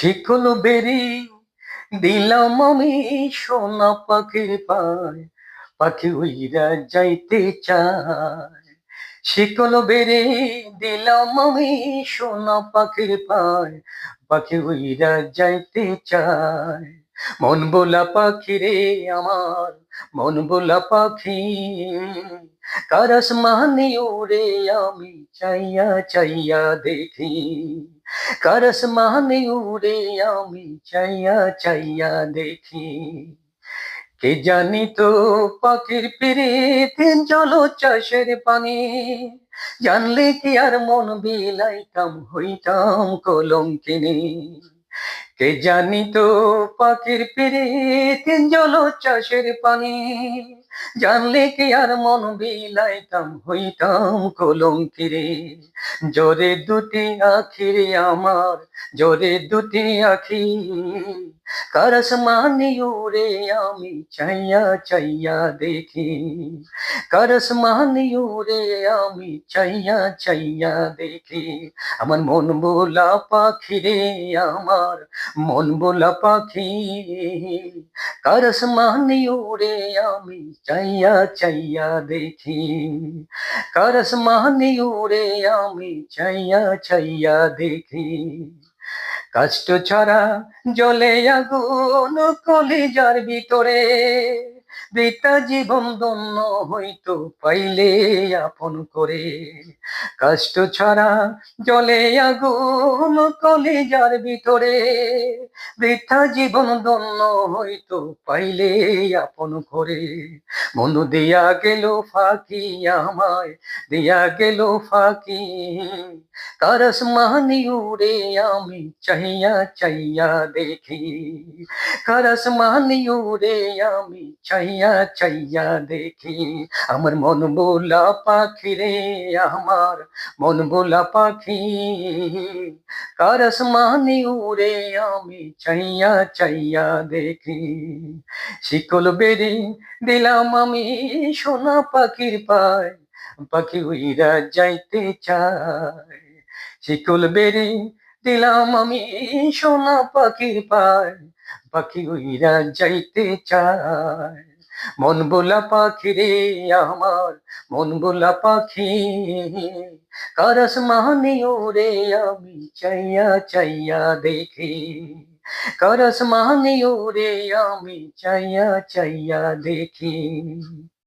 শিকল বেরি দিলাম আমি সোনা পাখির পায়, পাখি উইরা যাইতে চায়। শিকল বেরি দিলাম আমি সোনা পাখির পায়, পাখি উইরা যাইতে চায়। মন বোলা পাখি রে আমার, মন বোলা পাখি, কার আসমানে উড়ে আমি চাইয়া চাইয়া দেখি। কার আসমানে উড়ে আমি চাইয়া চাইয়া দেখি। কে জানি তো পাখির পিরিতি জলচাষের পানি, জানলে কি আর মন বিলাইতাম হইতাম কলঙ্কিনী। কে জানি তো পাখির পিরিতি জলচাষের পানি, জানলে কি আর মন বিলাইতাম হইতাম কলঙ্কিরে। জোরে দুটি আখিরে আমার, জোরে দুটি আখি, কার আসমানে উড়ে আমি চাইয়া চাইয়া দেখি। কার আসমানে উড়ে আমি চাইয়া চাইয়া দেখি। আমার মন বোলা পাখি রে আমার, মন বোলা পাখি, কার আসমানে উড়ে আমি চাইয়া চাইয়া দেখি। কার আসমানে উড়ে আমি চাইয়া চাইয়া দেখি। কষ্ট ছাড়া জ্বলে আগুন কলিজার ভিতরে, বৃথা জীবন ধন্য হইতো পাইলে আপন করে। কষ্ট ছাড়া জ্বলে আগুন কলিজার ভিতরে, বৃথা জীবন ধন্য হইতো পাইলে আপন করে। বন্ধু দিয়া গেল ফাঁকি আমায়, দিয়া গেল ফাঁকি, কার আসমানে উড়ে আমি চাইয়া চাইয়া দেখি। কার আসমানে উড়ে আমি চাইয়া চাইয়া দেখি। আমার মন বোলা পাখি রে আমার, মন বোলা পাখি, কার আসমানে উড়ে আমি চাইয়া চাইয়া দেখি। শিকল বেরি দিলাম আমি সোনা পাখির পায়, পাখি উইরা যাইতে চায়। শিকল বেরি দিলাম আমি সোনা পাখির পায়, পাখি উইরা যাইতে চায়। মন বোলা পাখি রে আমার, মন বোলা পাখি, কার আসমানে উড়ে আমি চাইয়া চাইয়া দেখি। কার আসমানে উড়ে আমি চাইয়া চাইয়া দেখি।